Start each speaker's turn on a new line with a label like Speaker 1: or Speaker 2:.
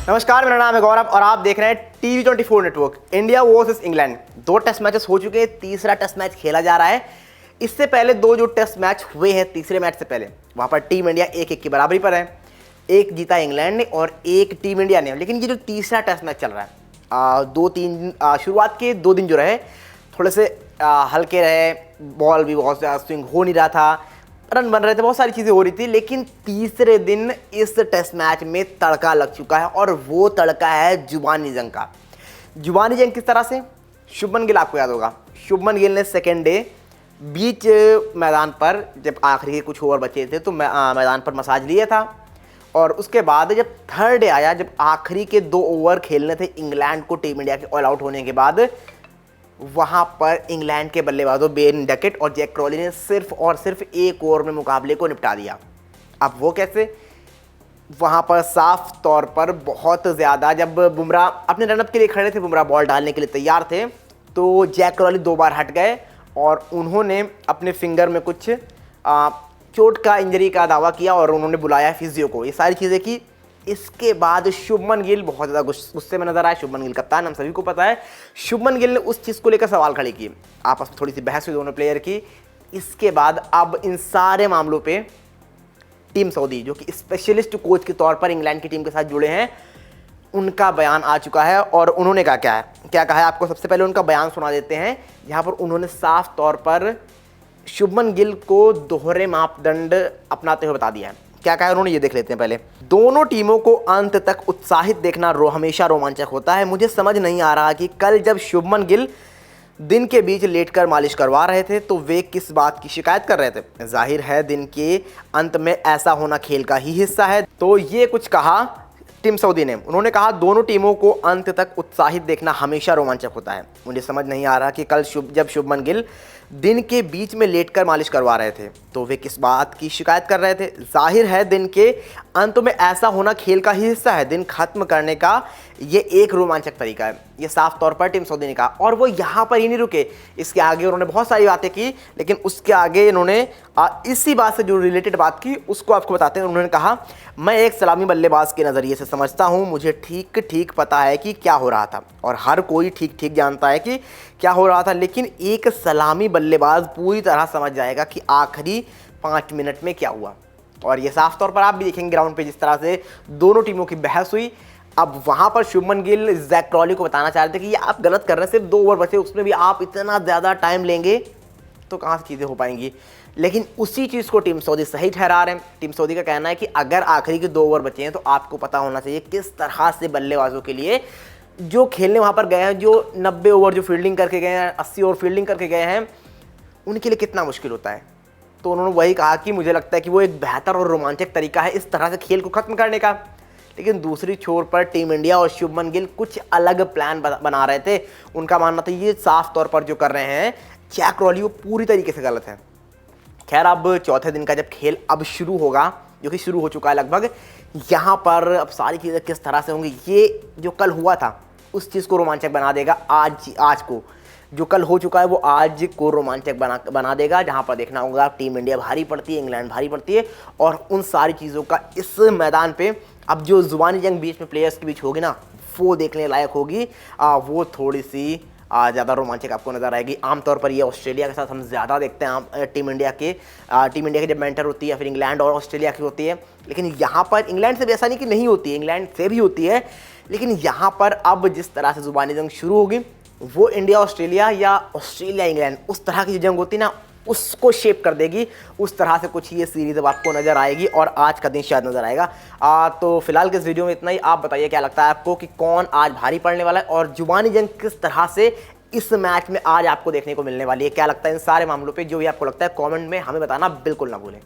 Speaker 1: नमस्कार, मेरा नाम है गौरव और आप देख रहे हैं TV24 network. India versus England 2 test matches हो चुके हैं, तीसरा टेस्ट मैच खेला जा रहा है। इससे पहले 2 जो टेस्ट मैच हुए हैं तीसरे मैच से पहले, वहां पर टीम इंडिया 1-1 की बराबरी पर है। एक जीता इंग्लैंड ने और एक टीम इंडिया ने। लेकिन ये जो तीसरा टेस्ट मैच चल रहा है, शुरुआत के 2 दिन जो रहे थोड़े से हल्के रहे, बॉल भी बहुत ज़्यादा स्विंग हो नहीं रहा था, रन बन रहे थे, बहुत सारी चीज़ें हो रही थी। लेकिन तीसरे दिन इस टेस्ट मैच में तड़का लग चुका है और वो तड़का है जुबानी जंग का। जुबानी जंग किस तरह से? शुभमन गिल, आपको याद होगा, शुभमन गिल ने सेकेंड डे बीच मैदान पर जब आखिरी के कुछ ओवर बचे थे तो मैदान पर मसाज लिया था। और उसके बाद जब थर्ड डे आया, जब आखिरी के 2 ओवर खेलने थे इंग्लैंड को टीम इंडिया के ऑल आउट होने के बाद, वहां पर इंग्लैंड के बल्लेबाजों बेन डकेट और जैक क्रॉली ने सिर्फ और सिर्फ 1 ओवर में मुकाबले को निपटा दिया। अब वो कैसे? वहां पर साफ तौर पर बहुत ज़्यादा, जब बुमराह अपने रनअप के लिए खड़े थे, बुमराह बॉल डालने के लिए तैयार थे, तो जैक क्रॉली 2 बार हट गए और उन्होंने अपने फिंगर में कुछ चोट का, इंजरी का दावा किया और उन्होंने बुलाया फिजियो को। ये सारी चीज़ें की। इसके बाद शुभमन गिल बहुत ज़्यादा गुस्से में नजर आए। शुभमन गिल कप्तान, हम सभी को पता है। शुभमन गिल ने उस चीज़ को लेकर सवाल खड़े किए, आपस में थोड़ी सी बहस हुई दोनों प्लेयर की। इसके बाद अब इन सारे मामलों पे टीम सऊदी, जो कि स्पेशलिस्ट कोच के तौर पर इंग्लैंड की टीम के साथ जुड़े हैं, उनका बयान आ चुका है। और उन्होंने क्या कहा है आपको सबसे पहले उनका बयान सुना देते हैं, जहाँ पर उन्होंने साफ तौर पर शुभमन गिल को दोहरे मापदंड अपनाते हुए बता दिया है। क्या कहा उन्होंने, ये देख लेते हैं पहले। दोनों टीमों को अंत तक उत्साहित देखना हमेशा रोमांचक होता है। मुझे समझ नहीं आ रहा कि कल जब शुभमन गिल दिन के बीच लेटकर मालिश करवा रहे थे तो वे किस बात की शिकायत कर रहे थे। जाहिर है दिन के अंत में ऐसा होना खेल का ही हिस्सा है। तो ये कुछ कहा टीम सऊदी ने। उन्होंने कहा दोनों टीमों को अंत तक उत्साहित देखना हमेशा रोमांचक होता है। मुझे समझ नहीं आ रहा कि कल जब शुभमन गिल दिन के बीच में लेटकर मालिश करवा रहे थे तो वे किस बात की शिकायत कर रहे थे। जाहिर है दिन के अंत में ऐसा होना खेल का ही हिस्सा है। दिन खत्म करने का ये एक रोमांचक तरीका है, ये साफ तौर पर टीम सऊदी ने कहा। और वो यहाँ पर ही नहीं रुके, इसके आगे उन्होंने बहुत सारी बातें की, लेकिन उसके आगे इन्होंने इसी बात से जो रिलेटेड बात की उसको आपको बताते हैं। उन्होंने कहा, मैं एक सलामी बल्लेबाज के नज़रिए से समझता हूँ, मुझे ठीक ठीक पता है कि क्या हो रहा था और हर कोई ठीक ठीक जानता है कि क्या हो रहा था, लेकिन एक सलामी बल्लेबाज पूरी तरह समझ जाएगा कि आखिरी 5 मिनट में क्या हुआ। और ये साफ तौर पर आप भी देखेंगे ग्राउंड पे जिस तरह से दोनों टीमों की बहस हुई। अब वहाँ पर शुभमन गिल जैक क्रॉली को बताना चाह रहे थे कि ये आप गलत कर रहे हैं, सिर्फ 2 ओवर बचे, उसमें भी आप इतना ज़्यादा टाइम लेंगे तो कहाँ से चीज़ें हो पाएंगी। लेकिन उसी चीज़ को टीम सऊदी सही ठहरा रहे हैं। टीम सऊदी का कहना है कि अगर आखिरी के 2 ओवर बचे हैं तो आपको पता होना चाहिए किस तरह से बल्लेबाजों के लिए जो खेलने वहाँ पर गए हैं, जो 90 ओवर जो फील्डिंग करके गए हैं, 80 ओवर फील्डिंग करके गए हैं, उनके लिए कितना मुश्किल होता है। तो उन्होंने वही कहा कि मुझे लगता है कि वो एक बेहतर और रोमांचक तरीका है इस तरह से खेल को ख़त्म करने का। लेकिन दूसरी छोर पर टीम इंडिया और शुभमन गिल कुछ अलग प्लान बना रहे थे। उनका मानना था ये साफ तौर पर जो कर रहे हैं जैक क्रॉली, वो पूरी तरीके से गलत है। खैर, अब चौथे दिन का जब खेल अब शुरू होगा, जो कि शुरू हो चुका है लगभग, यहाँ पर अब सारी चीज़ें किस तरह से होंगी, ये जो कल हुआ था उस चीज़ को रोमांचक बना देगा। आज को जो कल हो चुका है वो आज को रोमांचक बना देगा, जहाँ पर देखना होगा टीम इंडिया भारी पड़ती है, इंग्लैंड भारी पड़ती है। और उन सारी चीज़ों का इस मैदान पे अब जो जुबानी जंग बीच में प्लेयर्स के बीच होगी ना, वो देखने लायक होगी। वो थोड़ी सी ज़्यादा रोमांचक आपको नज़र आएगी। आमतौर पर ये ऑस्ट्रेलिया के साथ हम ज़्यादा देखते हैं टीम इंडिया के जब मेंटर होती है या फिर इंग्लैंड और ऑस्ट्रेलिया की होती है। लेकिन यहाँ पर इंग्लैंड से भी ऐसा नहीं कि नहीं होती है, इंग्लैंड से भी होती है। लेकिन यहाँ पर अब जिस तरह से जुबानी जंग शुरू होगी, वो इंडिया ऑस्ट्रेलिया या ऑस्ट्रेलिया इंग्लैंड, उस तरह की जो जंग होती है ना, उसको शेप कर देगी। उस तरह से कुछ ये सीरीज अब आपको नज़र आएगी और आज का दिन शायद नज़र आएगा। तो फिलहाल के इस वीडियो में इतना ही। आप बताइए क्या लगता है आपको कि कौन आज भारी पड़ने वाला है और जुबानी जंग किस तरह से इस मैच में आज आपको देखने को मिलने वाली है। क्या लगता है इन सारे मामलों पे, जो भी आपको लगता है कमेंट में हमें बताना बिल्कुल ना भूलें।